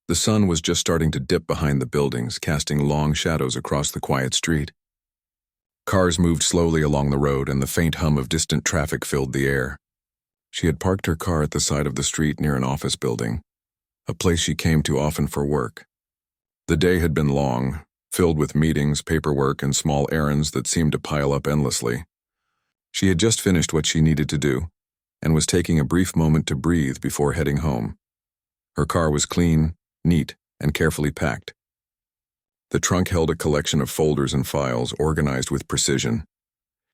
The sun was just starting to dip behind the buildings, casting long shadows across the quiet street. Cars moved slowly along the road, and the faint hum of distant traffic filled the air. She had parked her car at the side of the street near an office building, a place she came to often for work. The day had been long, filled with meetings, paperwork, and small errands that seemed to pile up endlessly. She had just finished what she needed to do, and was taking a brief moment to breathe before heading home. Her car was clean, neat, and carefully packed. The trunk held a collection of folders and files organized with precision.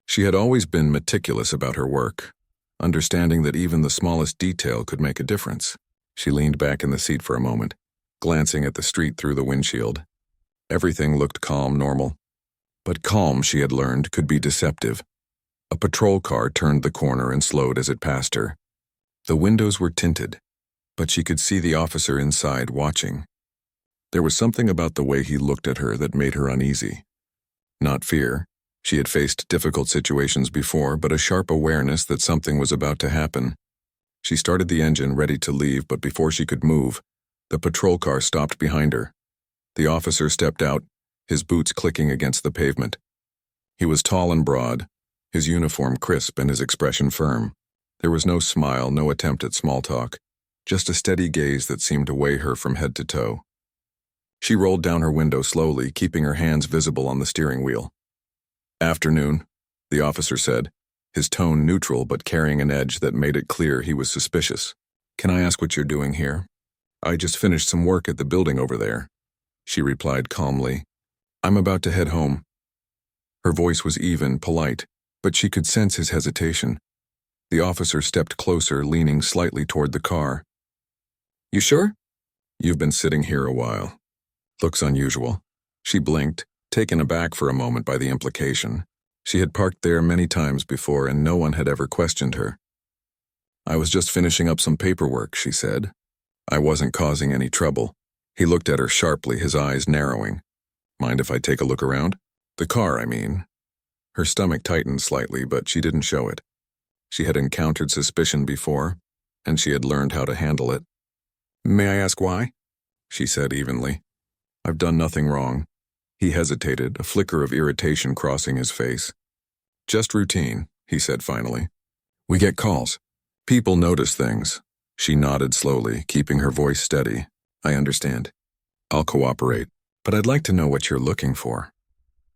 She had always been meticulous about her work, understanding that even the smallest detail could make a difference. She leaned back in the seat for a moment, glancing at the street through the windshield. Everything looked calm, normal. But calm, she had learned, could be deceptive. A patrol car turned the corner and slowed as it passed her. The windows were tinted, but she could see the officer inside watching. There was something about the way he looked at her that made her uneasy. Not fear. She had faced difficult situations before, but a sharp awareness that something was about to happen. She started the engine, ready to leave, but before she could move, the patrol car stopped behind her. The officer stepped out, his boots clicking against the pavement. He was tall and broad, his uniform crisp and his expression firm. There was no smile, no attempt at small talk, just a steady gaze that seemed to weigh her from head to toe. She rolled down her window slowly, keeping her hands visible on the steering wheel. "Afternoon," the officer said, his tone neutral but carrying an edge that made it clear he was suspicious. "Can I ask what you're doing here?" "I just finished some work at the building over there," she replied calmly. "I'm about to head home." Her voice was even, polite, but she could sense his hesitation. The officer stepped closer, leaning slightly toward the car. "You sure?" "You've been sitting here a while. Looks unusual." She blinked, taken aback for a moment by the implication. She had parked there many times before, and no one had ever questioned her. "I was just finishing up some paperwork," she said. "I wasn't causing any trouble." He looked at her sharply, his eyes narrowing. "Mind if I take a look around? The car, I mean." Her stomach tightened slightly, but she didn't show it. She had encountered suspicion before, and she had learned how to handle it. "May I ask why?" she said evenly. "I've done nothing wrong." He hesitated, a flicker of irritation crossing his face. "Just routine," he said finally. "We get calls. People notice things." She nodded slowly, keeping her voice steady. "I understand. I'll cooperate, but I'd like to know what you're looking for."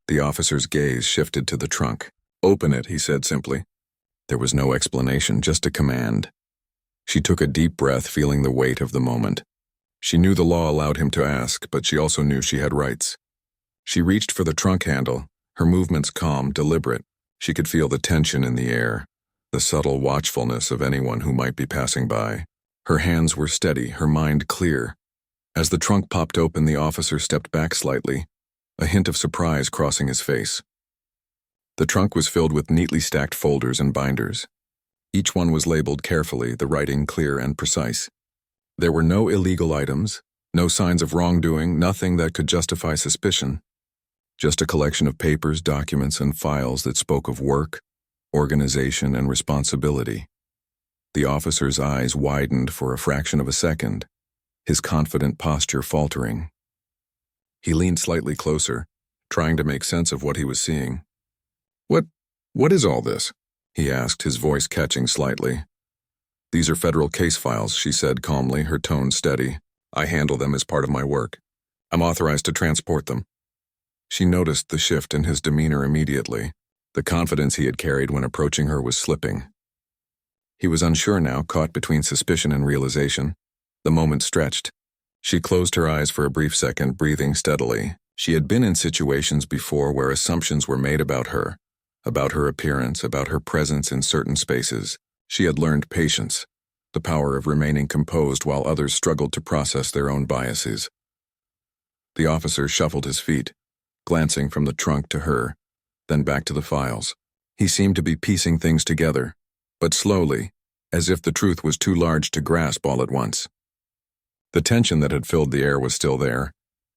The officer's gaze shifted to the trunk. "Open it," he said simply. There was no explanation, just a command. She took a deep breath, feeling the weight of the moment. She knew the law allowed him to ask, but she also knew she had rights. She reached for the trunk handle, her movements calm, deliberate. She could feel the tension in the air, the subtle watchfulness of anyone who might be passing by. Her hands were steady, her mind clear. As the trunk popped open, the officer stepped back slightly, a hint of surprise crossing his face. The trunk was filled with neatly stacked folders and binders. Each one was labeled carefully, the writing clear and precise. There were no illegal items, no signs of wrongdoing, nothing that could justify suspicion. Just a collection of papers, documents, and files that spoke of work, organization, and responsibility. The officer's eyes widened for a fraction of a second, his confident posture faltering. He leaned slightly closer, trying to make sense of what he was seeing. What is all this?" he asked, his voice catching slightly. "These are federal case files," she said calmly, her tone steady. "I handle them as part of my work. I'm authorized to transport them." She noticed the shift in his demeanor immediately. The confidence he had carried when approaching her was slipping. He was unsure now, caught between suspicion and realization. The moment stretched. She closed her eyes for a brief second, breathing steadily. She had been in situations before where assumptions were made about her appearance, about her presence in certain spaces. She had learned patience, the power of remaining composed while others struggled to process their own biases. The officer shuffled his feet, glancing from the trunk to her, then back to the files. He seemed to be piecing things together, but slowly, as if the truth was too large to grasp all at once. The tension that had filled the air was still there,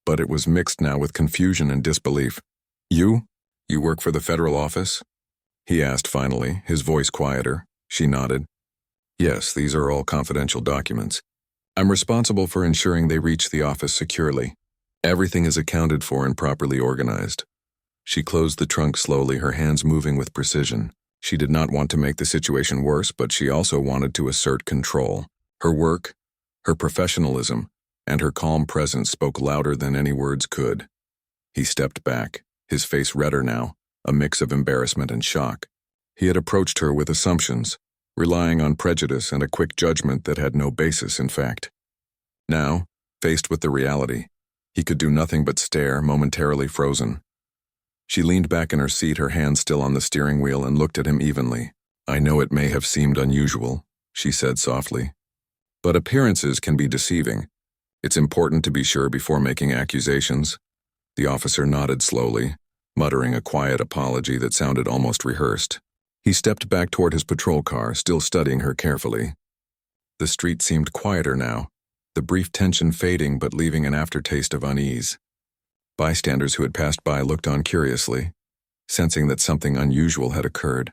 but it was mixed now with confusion and disbelief. "You work for the federal office?" he asked finally, his voice quieter. She nodded. "Yes, these are all confidential documents. I'm responsible for ensuring they reach the office securely. Everything is accounted for and properly organized. She closed the trunk slowly, her hands moving with precision. She did not want to make the situation worse, but she also wanted to assert control. Her work, her professionalism, and her calm presence spoke louder than any words could. He stepped back, his face redder now, a mix of embarrassment and shock. He had approached her with assumptions, relying on prejudice and a quick judgment that had no basis in fact. Now, faced with the reality, he could do nothing but stare, momentarily frozen. She leaned back in her seat, her hand still on the steering wheel, and looked at him evenly. "I know it may have seemed unusual," she said softly. "But appearances can be deceiving. It's important to be sure before making accusations." The officer nodded slowly, muttering a quiet apology that sounded almost rehearsed. He stepped back toward his patrol car, still studying her carefully. The street seemed quieter now, the brief tension fading but leaving an aftertaste of unease. Bystanders who had passed by looked on curiously, sensing that something unusual had occurred.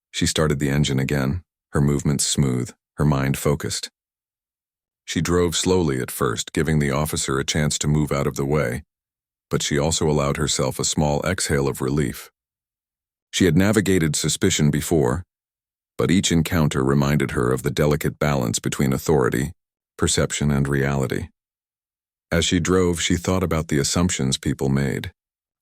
She started the engine again, her movements smooth, her mind focused. She drove slowly at first, giving the officer a chance to move out of the way, but she also allowed herself a small exhale of relief. She had navigated suspicion before, but each encounter reminded her of the delicate balance between authority, perception, and reality. As she drove, she thought about the assumptions people made,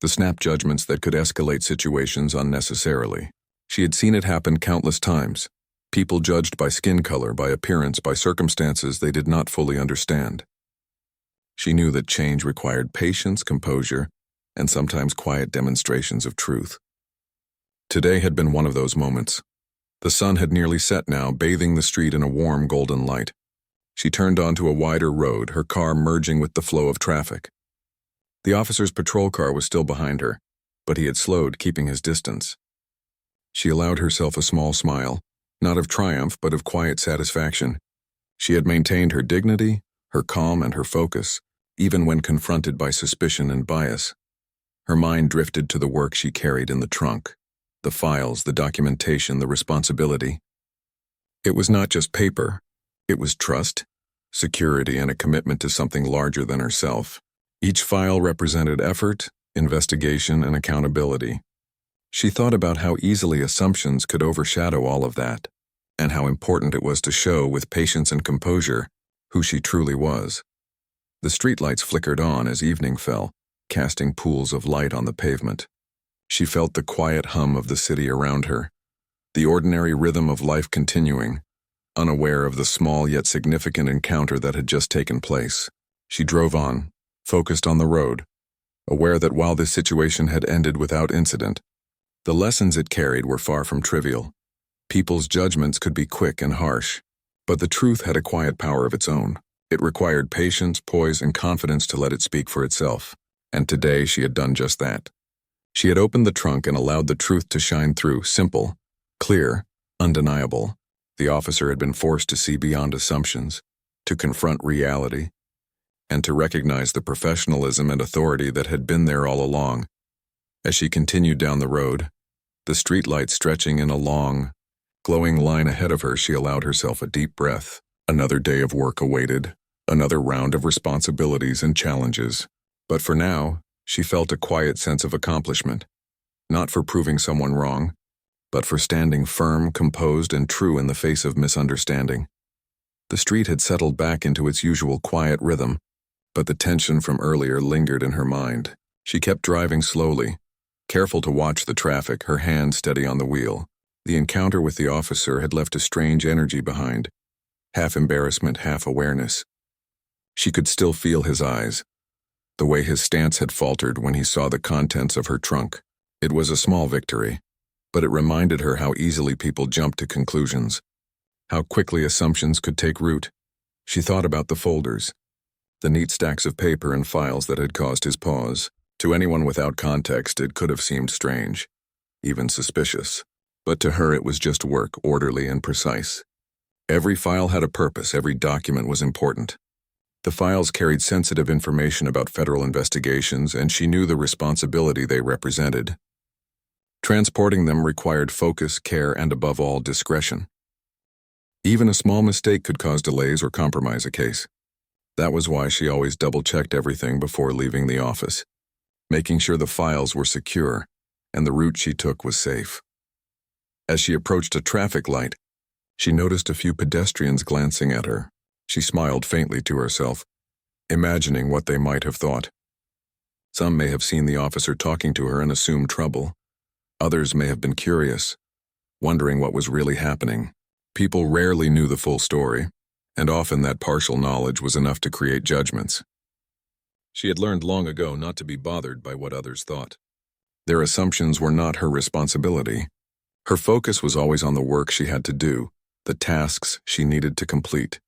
the snap judgments that could escalate situations unnecessarily. She had seen it happen countless times. People judged by skin color, by appearance, by circumstances they did not fully understand. She knew that change required patience, composure, and sometimes quiet demonstrations of truth. Today had been one of those moments. The sun had nearly set now, bathing the street in a warm golden light. She turned onto a wider road, her car merging with the flow of traffic. The officer's patrol car was still behind her, but he had slowed, keeping his distance. She allowed herself a small smile, not of triumph but of quiet satisfaction. She had maintained her dignity, her calm, and her focus, even when confronted by suspicion and bias. Her mind drifted to the work she carried in the trunk. The files, the documentation, the responsibility. It was not just paper. It was trust, security, and a commitment to something larger than herself. Each file represented effort, investigation, and accountability. She thought about how easily assumptions could overshadow all of that, and how important it was to show with patience and composure who she truly was. The streetlights flickered on as evening fell, casting pools of light on the pavement. She felt the quiet hum of the city around her, the ordinary rhythm of life continuing, unaware of the small yet significant encounter that had just taken place. She drove on, focused on the road, aware that while this situation had ended without incident, the lessons it carried were far from trivial. People's judgments could be quick and harsh, but the truth had a quiet power of its own. It required patience, poise, and confidence to let it speak for itself, and today she had done just that. She had opened the trunk and allowed the truth to shine through, simple, clear, undeniable. The officer had been forced to see beyond assumptions, to confront reality, and to recognize the professionalism and authority that had been there all along. As she continued down the road, the streetlight stretching in a long, glowing line ahead of her, she allowed herself a deep breath. Another day of work awaited, another round of responsibilities and challenges. But for now, she felt a quiet sense of accomplishment, not for proving someone wrong, but for standing firm, composed, and true in the face of misunderstanding. The street had settled back into its usual quiet rhythm, but the tension from earlier lingered in her mind. She kept driving slowly, careful to watch the traffic, her hand steady on the wheel. The encounter with the officer had left a strange energy behind, half embarrassment, half awareness. She could still feel his eyes, the way his stance had faltered when he saw the contents of her trunk. It was a small victory, but it reminded her how easily people jumped to conclusions, how quickly assumptions could take root. She thought about the folders, the neat stacks of paper and files that had caused his pause. To anyone without context, it could have seemed strange, even suspicious. But to her, it was just work, orderly and precise. Every file had a purpose, every document was important. The files carried sensitive information about federal investigations, and she knew the responsibility they represented. Transporting them required focus, care, and above all, discretion. Even a small mistake could cause delays or compromise a case. That was why she always double-checked everything before leaving the office, making sure the files were secure and the route she took was safe. As she approached a traffic light, she noticed a few pedestrians glancing at her. She smiled faintly to herself, imagining what they might have thought. Some may have seen the officer talking to her and assumed trouble. Others may have been curious, wondering what was really happening. People rarely knew the full story, and often that partial knowledge was enough to create judgments. She had learned long ago not to be bothered by what others thought. Their assumptions were not her responsibility. Her focus was always on the work she had to do, the tasks she needed to complete.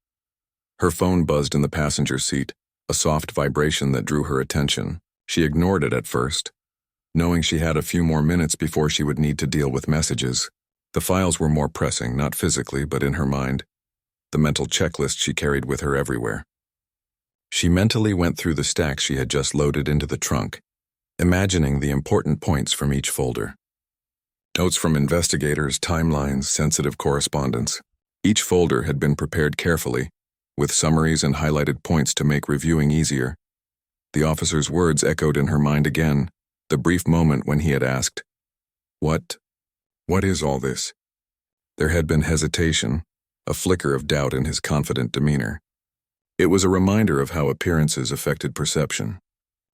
Her phone buzzed in the passenger seat, a soft vibration that drew her attention. She ignored it at first, knowing she had a few more minutes before she would need to deal with messages. The files were more pressing, not physically, but in her mind, the mental checklist she carried with her everywhere. She mentally went through the stacks she had just loaded into the trunk, imagining the important points from each folder. Notes from investigators, timelines, sensitive correspondence. Each folder had been prepared carefully, with summaries and highlighted points to make reviewing easier. The officer's words echoed in her mind again, the brief moment when he had asked, What is all this?" There had been hesitation, a flicker of doubt in his confident demeanor. It was a reminder of how appearances affected perception.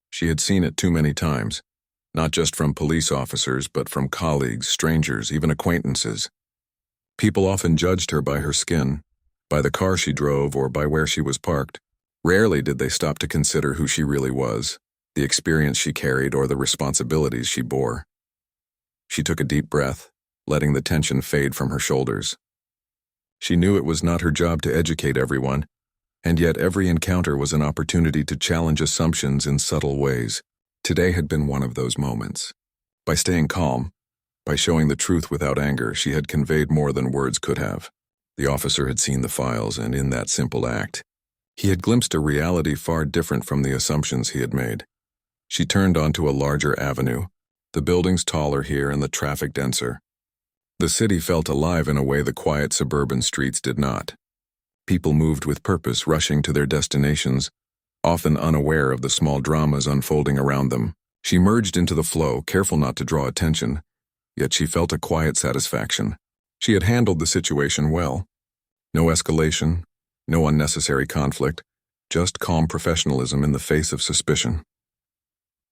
She had seen it too many times, not just from police officers, but from colleagues, strangers, even acquaintances. People often judged her by her skin, by the car she drove, or by where she was parked. Rarely did they stop to consider who she really was, the experience she carried, or the responsibilities she bore. She took a deep breath, letting the tension fade from her shoulders. She knew it was not her job to educate everyone, and yet every encounter was an opportunity to challenge assumptions in subtle ways. Today had been one of those moments. By staying calm, by showing the truth without anger, she had conveyed more than words could have. The officer had seen the files, and in that simple act, he had glimpsed a reality far different from the assumptions he had made. She turned onto a larger avenue, the buildings taller here and the traffic denser. The city felt alive in a way the quiet suburban streets did not. People moved with purpose, rushing to their destinations, often unaware of the small dramas unfolding around them. She merged into the flow, careful not to draw attention, yet she felt a quiet satisfaction. She had handled the situation well. No escalation, no unnecessary conflict, just calm professionalism in the face of suspicion.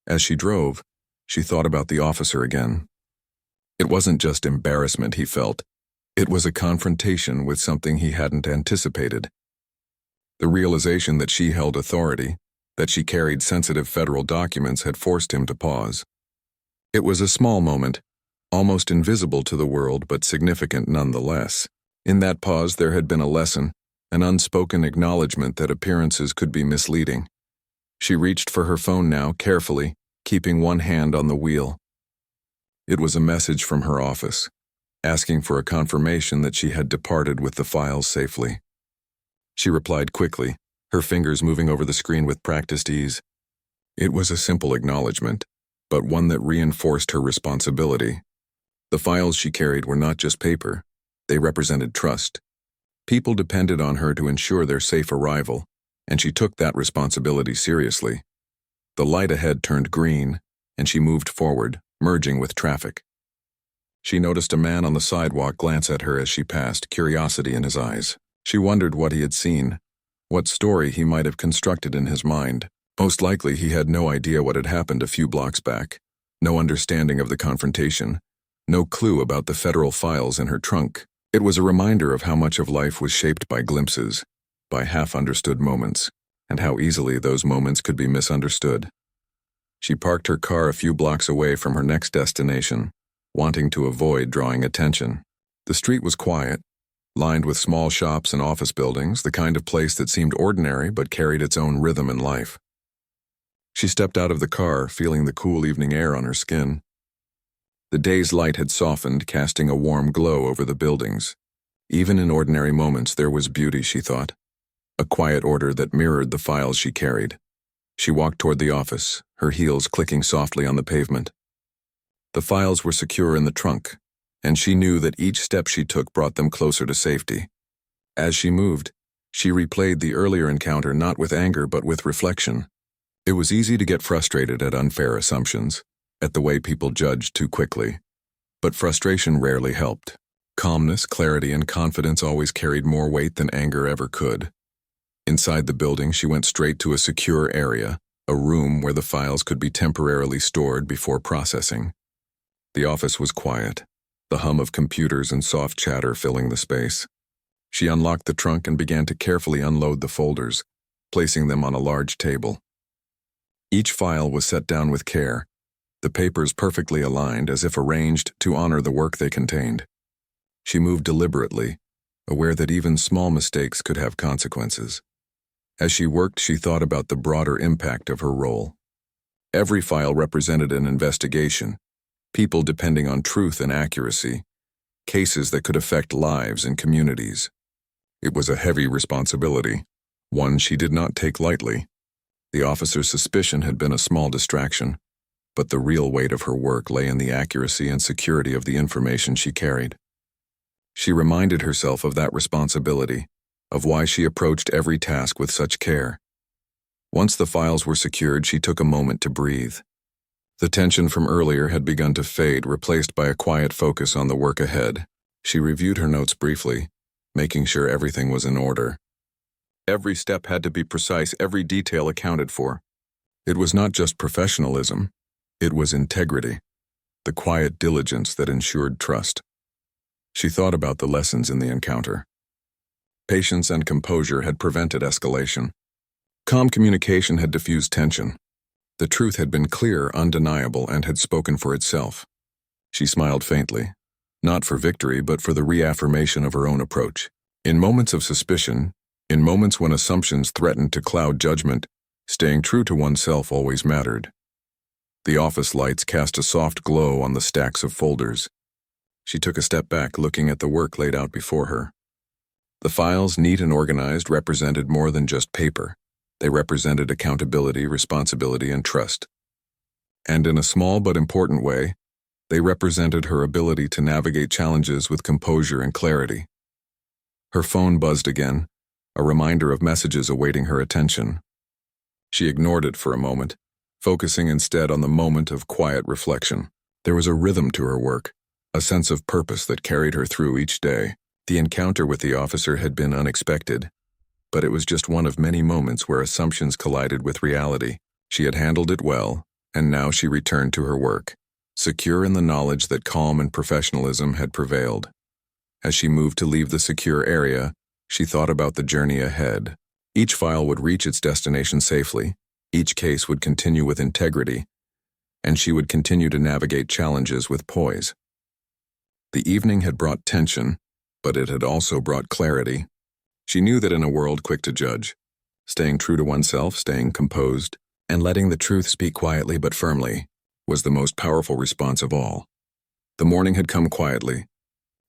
As she drove, she thought about the officer again. It wasn't just embarrassment he felt. It was a confrontation with something he hadn't anticipated. The realization that she held authority, that she carried sensitive federal documents, had forced him to pause. It was a small moment, almost invisible to the world, but significant nonetheless. In that pause there had been a lesson, an unspoken acknowledgement that appearances could be misleading. She reached for her phone now, carefully, keeping one hand on the wheel. It was a message from her office, asking for a confirmation that she had departed with the files safely. She replied quickly, her fingers moving over the screen with practiced ease. It was a simple acknowledgement, but one that reinforced her responsibility. The files she carried were not just paper, they represented trust. People depended on her to ensure their safe arrival, and she took that responsibility seriously. The light ahead turned green, and she moved forward, merging with traffic. She noticed a man on the sidewalk glance at her as she passed, curiosity in his eyes. She wondered what he had seen, what story he might have constructed in his mind. Most likely he had no idea what had happened a few blocks back, no understanding of the confrontation, no clue about the federal files in her trunk. It was a reminder of how much of life was shaped by glimpses, by half-understood moments, and how easily those moments could be misunderstood. She parked her car a few blocks away from her next destination, wanting to avoid drawing attention. The street was quiet, lined with small shops and office buildings, the kind of place that seemed ordinary but carried its own rhythm and life. She stepped out of the car, feeling the cool evening air on her skin. The day's light had softened, casting a warm glow over the buildings. Even in ordinary moments there was beauty, she thought. A quiet order that mirrored the files she carried. She walked toward the office, her heels clicking softly on the pavement. The files were secure in the trunk, and she knew that each step she took brought them closer to safety. As she moved, she replayed the earlier encounter not with anger but with reflection. It was easy to get frustrated at unfair assumptions, at the way people judged too quickly. But frustration rarely helped. Calmness, clarity, and confidence always carried more weight than anger ever could. Inside the building, she went straight to a secure area, a room where the files could be temporarily stored before processing. The office was quiet, the hum of computers and soft chatter filling the space. She unlocked the trunk and began to carefully unload the folders, placing them on a large table. Each file was set down with care, the papers perfectly aligned as if arranged to honor the work they contained. She moved deliberately, aware that even small mistakes could have consequences. As she worked, she thought about the broader impact of her role. Every file represented an investigation, people depending on truth and accuracy, cases that could affect lives and communities. It was a heavy responsibility, one she did not take lightly. The officer's suspicion had been a small distraction, but the real weight of her work lay in the accuracy and security of the information she carried. She reminded herself of that responsibility, of why she approached every task with such care. Once the files were secured, she took a moment to breathe. The tension from earlier had begun to fade, replaced by a quiet focus on the work ahead. She reviewed her notes briefly, making sure everything was in order. Every step had to be precise, every detail accounted for. It was not just professionalism, it was integrity, the quiet diligence that ensured trust. She thought about the lessons in the encounter. Patience and composure had prevented escalation. Calm communication had diffused tension. The truth had been clear, undeniable, and had spoken for itself. She smiled faintly, not for victory but for the reaffirmation of her own approach. In moments of suspicion, in moments when assumptions threatened to cloud judgment, staying true to oneself always mattered. The office lights cast a soft glow on the stacks of folders. She took a step back, looking at the work laid out before her. The files, neat and organized, represented more than just paper. They represented accountability, responsibility, and trust. And in a small but important way, they represented her ability to navigate challenges with composure and clarity. Her phone buzzed again, a reminder of messages awaiting her attention. She ignored it for a moment, focusing instead on the moment of quiet reflection. There was a rhythm to her work, a sense of purpose that carried her through each day. The encounter with the officer had been unexpected, but it was just one of many moments where assumptions collided with reality. She had handled it well, and now she returned to her work, secure in the knowledge that calm and professionalism had prevailed. As she moved to leave the secure area, she thought about the journey ahead. Each file would reach its destination safely, each case would continue with integrity, and she would continue to navigate challenges with poise. The evening had brought tension, but it had also brought clarity. She knew that in a world quick to judge, staying true to oneself, staying composed, and letting the truth speak quietly but firmly was the most powerful response of all. The morning had come quietly,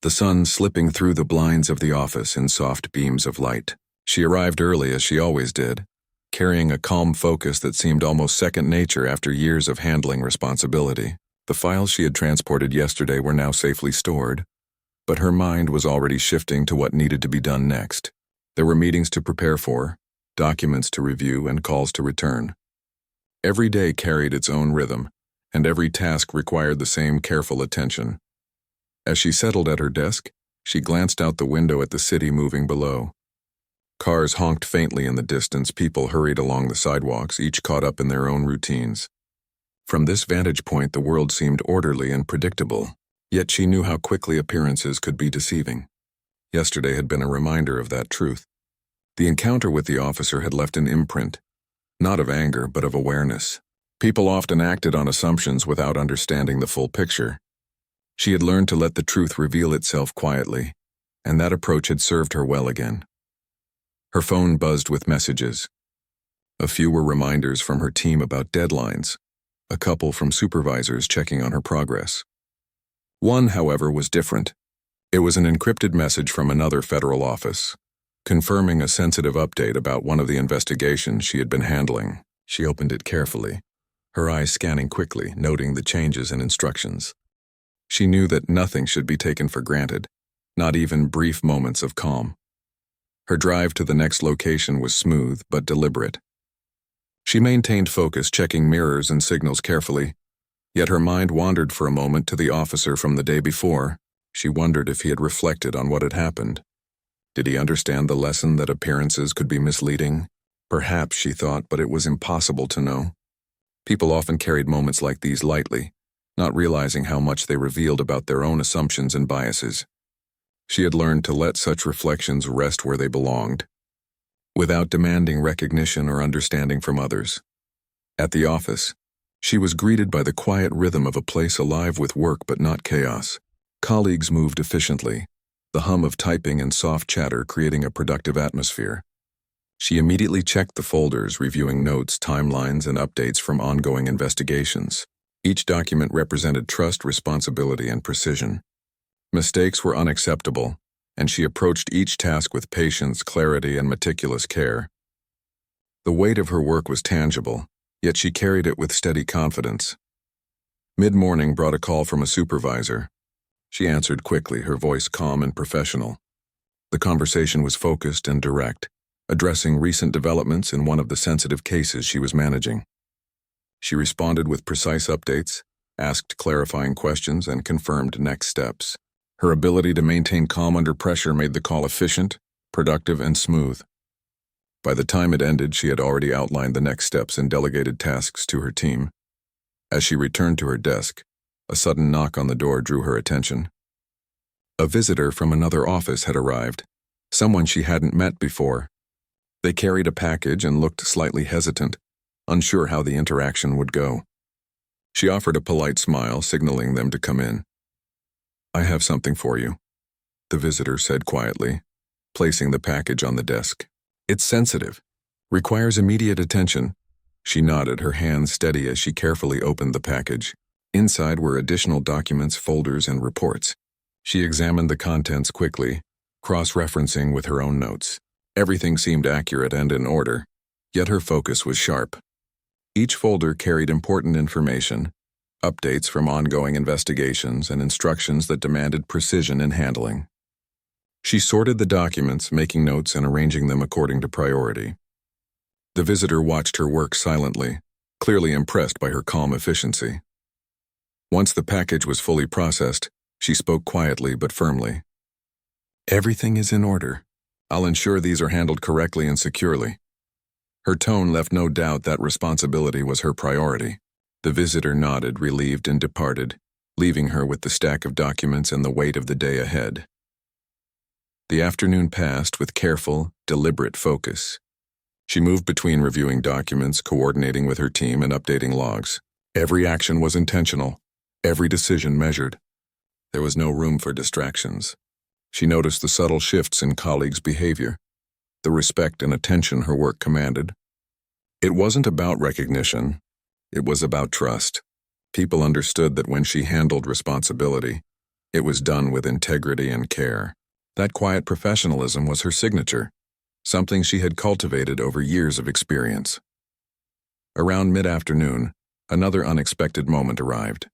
the sun slipping through the blinds of the office in soft beams of light. She arrived early as she always did, carrying a calm focus that seemed almost second nature after years of handling responsibility. The files she had transported yesterday were now safely stored, but her mind was already shifting to what needed to be done next. There were meetings to prepare for, documents to review, and calls to return. Every day carried its own rhythm, and every task required the same careful attention. As she settled at her desk, she glanced out the window at the city moving below. Cars honked faintly in the distance, people hurried along the sidewalks, each caught up in their own routines. From this vantage point, the world seemed orderly and predictable, yet she knew how quickly appearances could be deceiving. Yesterday had been a reminder of that truth. The encounter with the officer had left an imprint, not of anger but of awareness. People often acted on assumptions without understanding the full picture. She had learned to let the truth reveal itself quietly, and that approach had served her well again. Her phone buzzed with messages. A few were reminders from her team about deadlines, a couple from supervisors checking on her progress. One, however, was different. It was an encrypted message from another federal office, confirming a sensitive update about one of the investigations she had been handling. She opened it carefully, her eyes scanning quickly, noting the changes in instructions. She knew that nothing should be taken for granted, not even brief moments of calm. Her drive to the next location was smooth but deliberate. She maintained focus, checking mirrors and signals carefully, yet her mind wandered for a moment to the officer from the day before. She wondered if he had reflected on what had happened. Did he understand the lesson that appearances could be misleading? Perhaps, she thought, but it was impossible to know. People often carried moments like these lightly, not realizing how much they revealed about their own assumptions and biases. She had learned to let such reflections rest where they belonged, without demanding recognition or understanding from others. At the office, she was greeted by the quiet rhythm of a place alive with work but not chaos. Colleagues moved efficiently, the hum of typing and soft chatter creating a productive atmosphere. She immediately checked the folders, reviewing notes, timelines, and updates from ongoing investigations. Each document represented trust, responsibility, and precision. Mistakes were unacceptable, and she approached each task with patience, clarity, and meticulous care. The weight of her work was tangible, yet she carried it with steady confidence. Mid-morning brought a call from a supervisor. She answered quickly, her voice calm and professional. The conversation was focused and direct, addressing recent developments in one of the sensitive cases she was managing. She responded with precise updates, asked clarifying questions, and confirmed next steps. Her ability to maintain calm under pressure made the call efficient, productive, and smooth. By the time it ended, she had already outlined the next steps and delegated tasks to her team. As she returned to her desk, a sudden knock on the door drew her attention. A visitor from another office had arrived, someone she hadn't met before. They carried a package and looked slightly hesitant, unsure how the interaction would go. She offered a polite smile, signaling them to come in. "I have something for you," the visitor said quietly, placing the package on the desk. "It's sensitive, requires immediate attention." She nodded, her hands steady as she carefully opened the package. Inside were additional documents, folders, and reports. She examined the contents quickly, cross-referencing with her own notes. Everything seemed accurate and in order, yet her focus was sharp. Each folder carried important information, updates from ongoing investigations, and instructions that demanded precision in handling. She sorted the documents, making notes and arranging them according to priority. The visitor watched her work silently, clearly impressed by her calm efficiency. Once the package was fully processed, she spoke quietly but firmly. "Everything is in order. I'll ensure these are handled correctly and securely." Her tone left no doubt that responsibility was her priority. The visitor nodded, relieved, and departed, leaving her with the stack of documents and the weight of the day ahead. The afternoon passed with careful, deliberate focus. She moved between reviewing documents, coordinating with her team, and updating logs. Every action was intentional, every decision measured. There was no room for distractions. She noticed the subtle shifts in colleagues' behavior, the respect and attention her work commanded. It wasn't about recognition. It was about trust. People understood that when she handled responsibility, it was done with integrity and care. That quiet professionalism was her signature, something she had cultivated over years of experience. Around mid-afternoon, another unexpected moment arrived.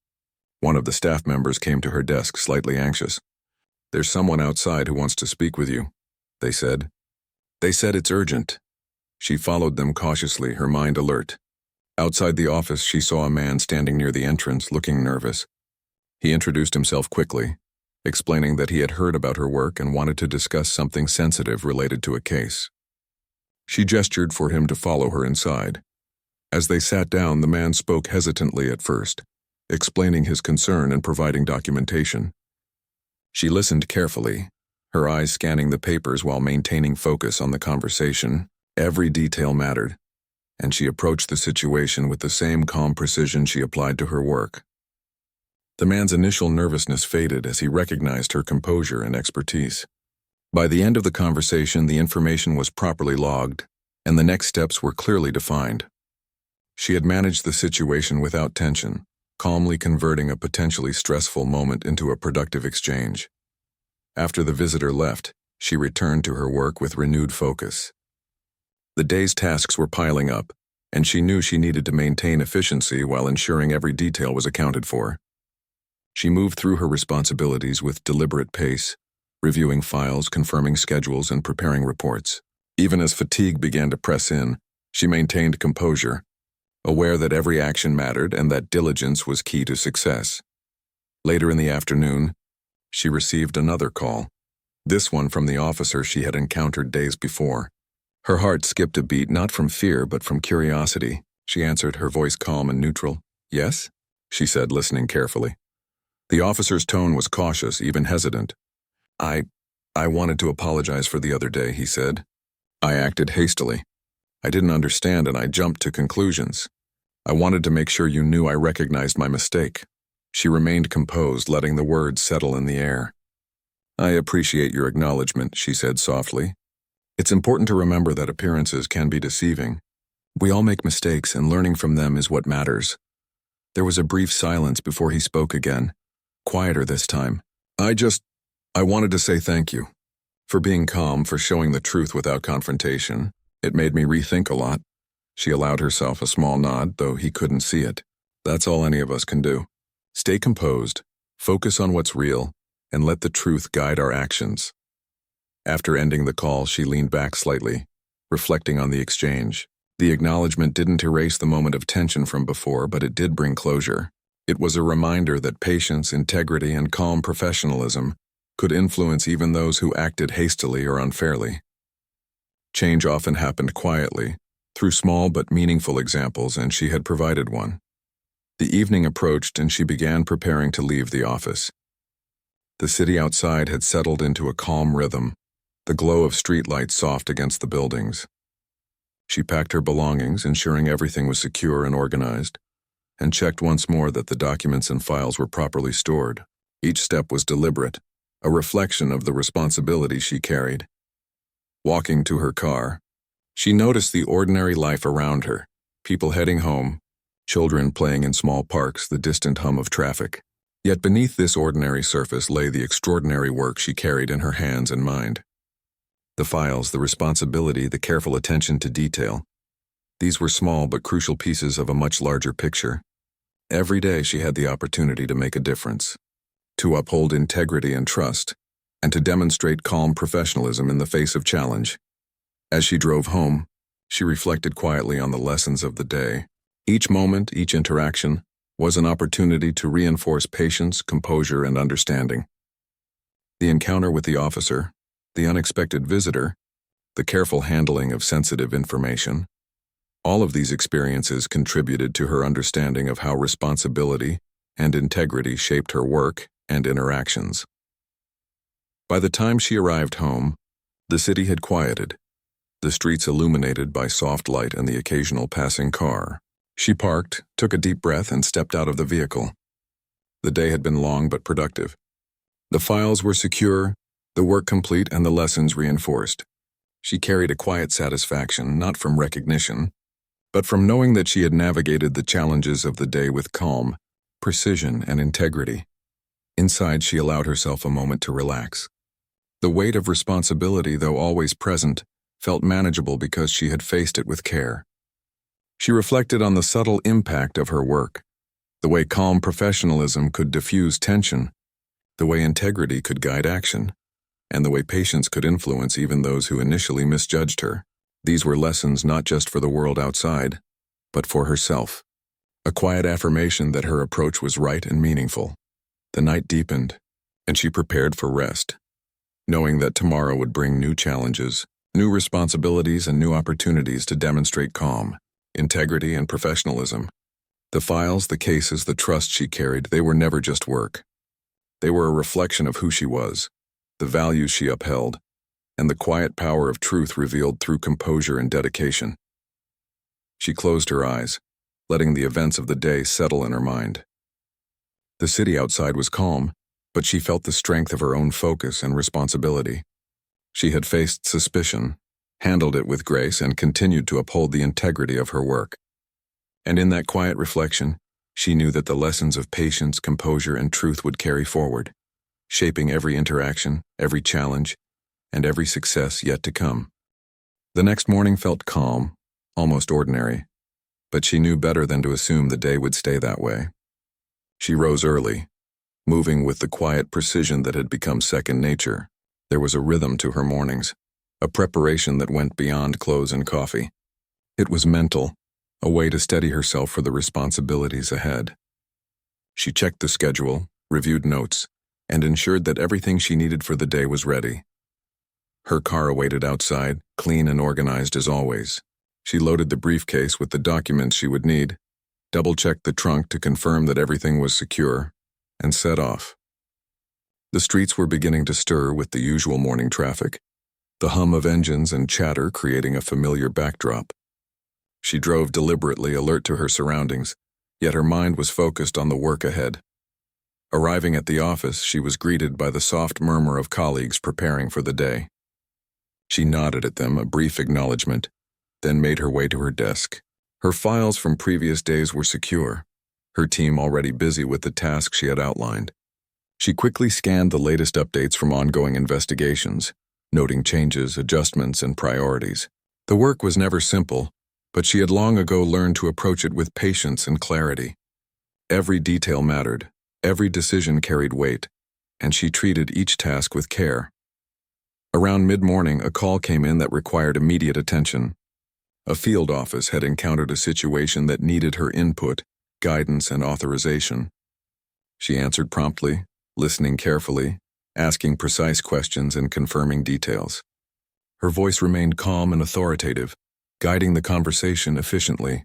One of the staff members came to her desk, slightly anxious. "There's someone outside who wants to speak with you," they said. "They said it's urgent." She followed them cautiously, her mind alert. Outside the office, she saw a man standing near the entrance, looking nervous. He introduced himself quickly, explaining that he had heard about her work and wanted to discuss something sensitive related to a case. She gestured for him to follow her inside. As they sat down, the man spoke hesitantly at first, explaining his concern and providing documentation. She listened carefully, her eyes scanning the papers while maintaining focus on the conversation. Every detail mattered, and she approached the situation with the same calm precision she applied to her work. The man's initial nervousness faded as he recognized her composure and expertise. By the end of the conversation, the information was properly logged, and the next steps were clearly defined. She had managed the situation without tension, calmly converting a potentially stressful moment into a productive exchange. After the visitor left, she returned to her work with renewed focus. The day's tasks were piling up, and she knew she needed to maintain efficiency while ensuring every detail was accounted for. She moved through her responsibilities with deliberate pace, reviewing files, confirming schedules, and preparing reports. Even as fatigue began to press in, she maintained composure, aware that every action mattered and that diligence was key to success. Later in the afternoon, she received another call, this one from the officer she had encountered days before. Her heart skipped a beat, not from fear but from curiosity. She answered, her voice calm and neutral. "Yes?" she said, listening carefully. The officer's tone was cautious, even hesitant. I wanted to apologize for the other day," he said. "I acted hastily. I didn't understand and I jumped to conclusions. I wanted to make sure you knew I recognized my mistake." She remained composed, letting the words settle in the air. "I appreciate your acknowledgement," she said softly. "It's important to remember that appearances can be deceiving. We all make mistakes and learning from them is what matters." There was a brief silence before he spoke again, quieter this time. I wanted to say thank you. For being calm, for showing the truth without confrontation. It made me rethink a lot." She allowed herself a small nod, though he couldn't see it. That's all any of us can do. Stay composed, focus on what's real, and let the truth guide our actions. After ending the call, she leaned back slightly, reflecting on the exchange. The acknowledgement didn't erase the moment of tension from before, but it did bring closure. It was a reminder that patience, integrity, and calm professionalism could influence even those who acted hastily or unfairly. Change often happened quietly, through small but meaningful examples, and she had provided one. The evening approached and she began preparing to leave the office. The city outside had settled into a calm rhythm, the glow of streetlights soft against the buildings. She packed her belongings, ensuring everything was secure and organized, and checked once more that the documents and files were properly stored. Each step was deliberate, a reflection of the responsibility she carried. Walking to her car, she noticed the ordinary life around her, people heading home, children playing in small parks, the distant hum of traffic. Yet beneath this ordinary surface lay the extraordinary work she carried in her hands and mind. The files, the responsibility, the careful attention to detail. These were small but crucial pieces of a much larger picture. Every day she had the opportunity to make a difference, to uphold integrity and trust, and to demonstrate calm professionalism in the face of challenge. As she drove home, she reflected quietly on the lessons of the day. Each moment, each interaction, was an opportunity to reinforce patience, composure, and understanding. The encounter with the officer, the unexpected visitor, the careful handling of sensitive information, all of these experiences contributed to her understanding of how responsibility and integrity shaped her work and interactions. By the time she arrived home, the city had quieted, the streets illuminated by soft light and the occasional passing car. She parked, took a deep breath, and stepped out of the vehicle. The day had been long but productive. The files were secure, the work complete, and the lessons reinforced. She carried a quiet satisfaction, not from recognition, but from knowing that she had navigated the challenges of the day with calm, precision, and integrity. Inside, she allowed herself a moment to relax. The weight of responsibility, though always present, felt manageable because she had faced it with care. She reflected on the subtle impact of her work, the way calm professionalism could diffuse tension, the way integrity could guide action, and the way patience could influence even those who initially misjudged her. These were lessons not just for the world outside, but for herself. A quiet affirmation that her approach was right and meaningful. The night deepened, and she prepared for rest, knowing that tomorrow would bring new challenges, new responsibilities, and new opportunities to demonstrate calm, integrity, and professionalism. The files, the cases, the trust she carried, they were never just work. They were a reflection of who she was, the values she upheld, and the quiet power of truth revealed through composure and dedication. She closed her eyes, letting the events of the day settle in her mind. The city outside was calm, but she felt the strength of her own focus and responsibility. She had faced suspicion, handled it with grace, and continued to uphold the integrity of her work. And in that quiet reflection, she knew that the lessons of patience, composure, and truth would carry forward, shaping every interaction, every challenge, and every success yet to come. The next morning felt calm, almost ordinary, but she knew better than to assume the day would stay that way. She rose early, moving with the quiet precision that had become second nature. There was a rhythm to her mornings, a preparation that went beyond clothes and coffee. It was mental, a way to steady herself for the responsibilities ahead. She checked the schedule, reviewed notes, and ensured that everything she needed for the day was ready. Her car awaited outside, clean and organized as always. She loaded the briefcase with the documents she would need, double-checked the trunk to confirm that everything was secure, and set off. The streets were beginning to stir with the usual morning traffic, the hum of engines and chatter creating a familiar backdrop. She drove deliberately, alert to her surroundings, yet her mind was focused on the work ahead. Arriving at the office, she was greeted by the soft murmur of colleagues preparing for the day. She nodded at them, a brief acknowledgement, then made her way to her desk. Her files from previous days were secure, her team already busy with the task she had outlined. She quickly scanned the latest updates from ongoing investigations, noting changes, adjustments, and priorities. The work was never simple, but she had long ago learned to approach it with patience and clarity. Every detail mattered, every decision carried weight, and she treated each task with care. Around mid-morning, a call came in that required immediate attention. A field office had encountered a situation that needed her input, guidance, and authorization. She answered promptly, listening carefully, asking precise questions and confirming details. Her voice remained calm and authoritative, guiding the conversation efficiently.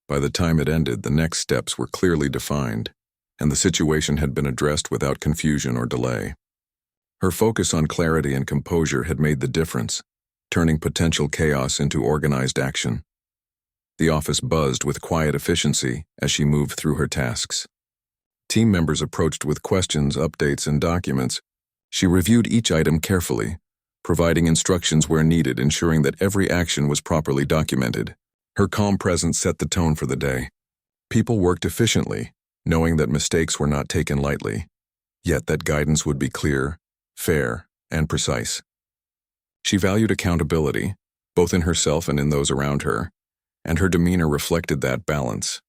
By the time it ended, the next steps were clearly defined, and the situation had been addressed without confusion or delay. Her focus on clarity and composure had made the difference, turning potential chaos into organized action. The office buzzed with quiet efficiency as she moved through her tasks. Team members approached with questions, updates, and documents. She reviewed each item carefully, providing instructions where needed, ensuring that every action was properly documented. Her calm presence set the tone for the day. People worked efficiently, knowing that mistakes were not taken lightly, yet that guidance would be clear, fair, and precise. She valued accountability, both in herself and in those around her, and her demeanor reflected that balance.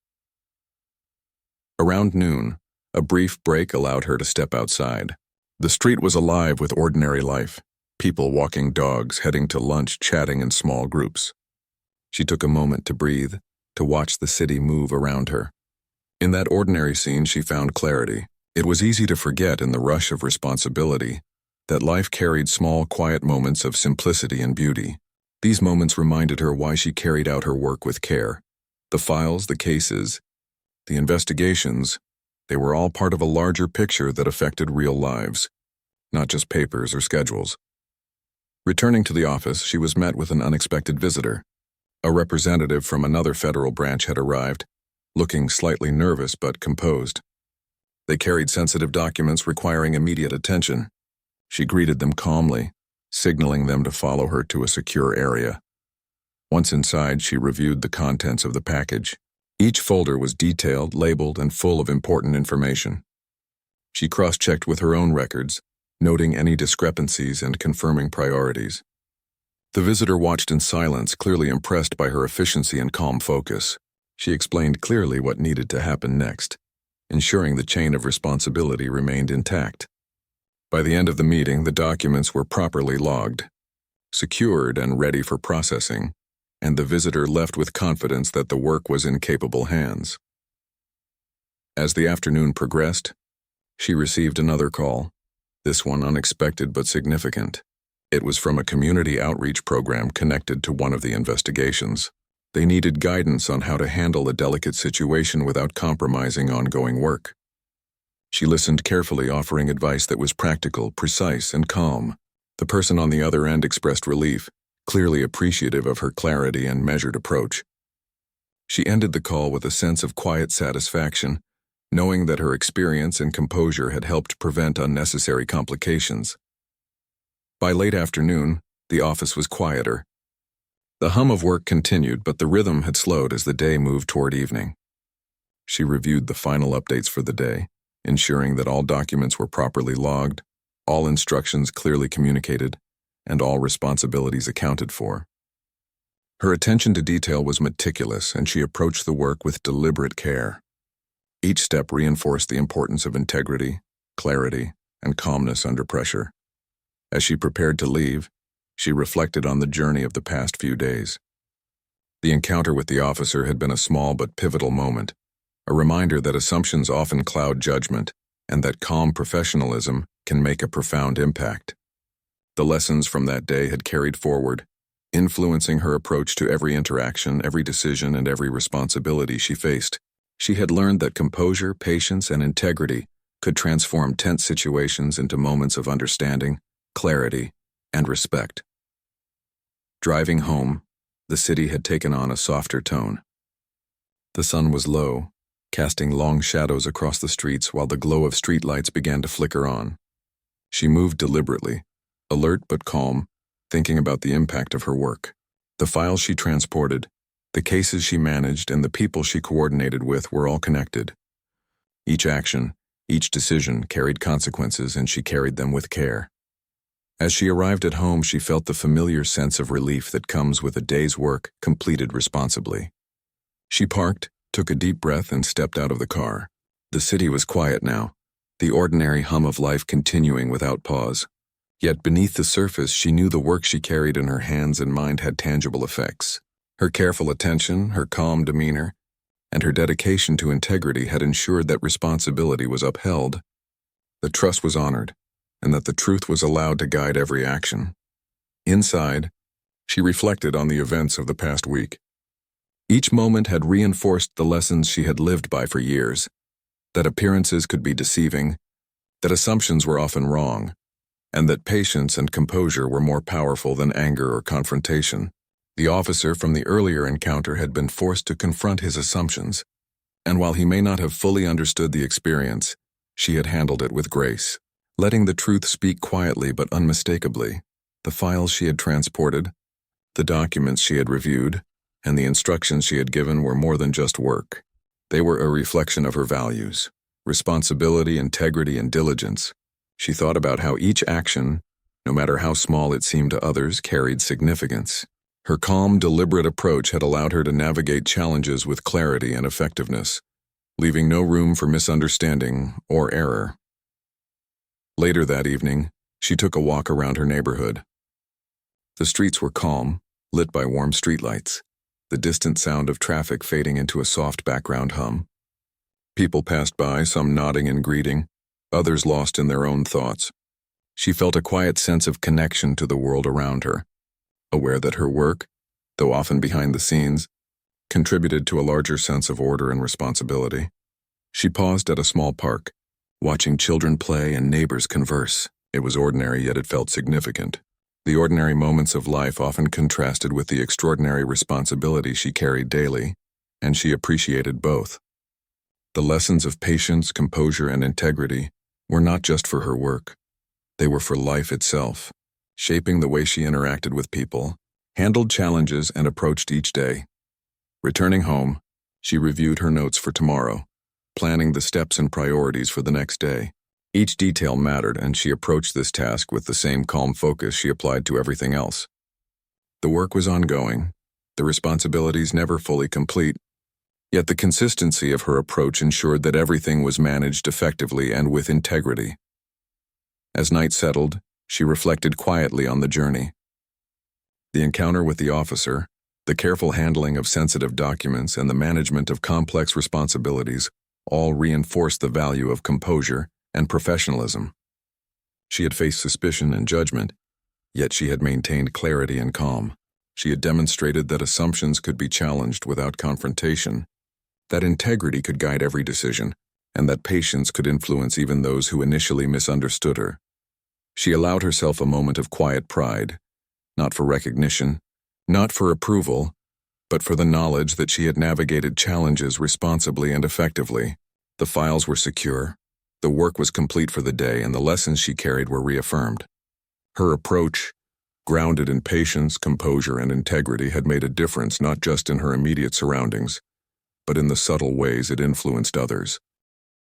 Around noon, a brief break allowed her to step outside. The street was alive with ordinary life, people walking dogs, heading to lunch, chatting in small groups. She took a moment to breathe, to watch the city move around her. In that ordinary scene, she found clarity. It was easy to forget in the rush of responsibility that life carried small, quiet moments of simplicity and beauty. These moments reminded her why she carried out her work with care. The files, the cases, the investigations, they were all part of a larger picture that affected real lives, not just papers or schedules. Returning to the office, she was met with an unexpected visitor. A representative from another federal branch had arrived, looking slightly nervous but composed. They carried sensitive documents requiring immediate attention. She greeted them calmly, signaling them to follow her to a secure area. Once inside, she reviewed the contents of the package. Each folder was detailed, labeled, and full of important information. She cross-checked with her own records, noting any discrepancies and confirming priorities. The visitor watched in silence, clearly impressed by her efficiency and calm focus. She explained clearly what needed to happen next, ensuring the chain of responsibility remained intact. By the end of the meeting, the documents were properly logged, secured and ready for processing, and the visitor left with confidence that the work was in capable hands. As the afternoon progressed, she received another call, this one unexpected but significant. It was from a community outreach program connected to one of the investigations. They needed guidance on how to handle a delicate situation without compromising ongoing work. She listened carefully, offering advice that was practical, precise, and calm. The person on the other end expressed relief, clearly appreciative of her clarity and measured approach. She ended the call with a sense of quiet satisfaction, knowing that her experience and composure had helped prevent unnecessary complications. By late afternoon, the office was quieter. The hum of work continued, but the rhythm had slowed as the day moved toward evening. She reviewed the final updates for the day, ensuring that all documents were properly logged, all instructions clearly communicated, and all responsibilities accounted for. Her attention to detail was meticulous, and she approached the work with deliberate care. Each step reinforced the importance of integrity, clarity, and calmness under pressure. As she prepared to leave, she reflected on the journey of the past few days. The encounter with the officer had been a small but pivotal moment, a reminder that assumptions often cloud judgment and that calm professionalism can make a profound impact. The lessons from that day had carried forward, influencing her approach to every interaction, every decision, and every responsibility she faced. She had learned that composure, patience, and integrity could transform tense situations into moments of understanding, clarity, and respect. Driving home, the city had taken on a softer tone. The sun was low, casting long shadows across the streets while the glow of streetlights began to flicker on. She moved deliberately, alert but calm, thinking about the impact of her work. The files she transported, the cases she managed, and the people she coordinated with were all connected. Each action, each decision carried consequences, and she carried them with care. As she arrived at home, she felt the familiar sense of relief that comes with a day's work completed responsibly. She parked, took a deep breath, and stepped out of the car. The city was quiet now, the ordinary hum of life continuing without pause. Yet beneath the surface, she knew the work she carried in her hands and mind had tangible effects. Her careful attention, her calm demeanor, and her dedication to integrity had ensured that responsibility was upheld, that trust was honored, and that the truth was allowed to guide every action. Inside, she reflected on the events of the past week. Each moment had reinforced the lessons she had lived by for years, that appearances could be deceiving, that assumptions were often wrong, and that patience and composure were more powerful than anger or confrontation. The officer from the earlier encounter had been forced to confront his assumptions, and while he may not have fully understood the experience, she had handled it with grace, letting the truth speak quietly but unmistakably. The files she had transported, the documents she had reviewed, and the instructions she had given were more than just work. They were a reflection of her values: responsibility, integrity, and diligence. She thought about how each action, no matter how small it seemed to others, carried significance. Her calm, deliberate approach had allowed her to navigate challenges with clarity and effectiveness, leaving no room for misunderstanding or error. Later that evening, she took a walk around her neighborhood. The streets were calm, lit by warm streetlights, the distant sound of traffic fading into a soft background hum. People passed by, some nodding and greeting, others lost in their own thoughts. She felt a quiet sense of connection to the world around her, aware that her work, though often behind the scenes, contributed to a larger sense of order and responsibility. She paused at a small park, watching children play and neighbors converse. It was ordinary, yet it felt significant. The ordinary moments of life often contrasted with the extraordinary responsibility she carried daily, and she appreciated both. The lessons of patience, composure, and integrity were not just for her work. They were for life itself, shaping the way she interacted with people, handled challenges, and approached each day. Returning home, she reviewed her notes for tomorrow, planning the steps and priorities for the next day. Each detail mattered, and she approached this task with the same calm focus she applied to everything else. The work was ongoing, the responsibilities never fully complete, yet the consistency of her approach ensured that everything was managed effectively and with integrity. As night settled, she reflected quietly on the journey. The encounter with the officer, the careful handling of sensitive documents, and the management of complex responsibilities all reinforced the value of composure and professionalism. She had faced suspicion and judgment, yet she had maintained clarity and calm. She had demonstrated that assumptions could be challenged without confrontation, that integrity could guide every decision, and that patience could influence even those who initially misunderstood her. She allowed herself a moment of quiet pride, not for recognition, not for approval, but for the knowledge that she had navigated challenges responsibly and effectively. The files were secure, the work was complete for the day, and the lessons she carried were reaffirmed. Her approach, grounded in patience, composure, and integrity, had made a difference not just in her immediate surroundings, but in the subtle ways it influenced others.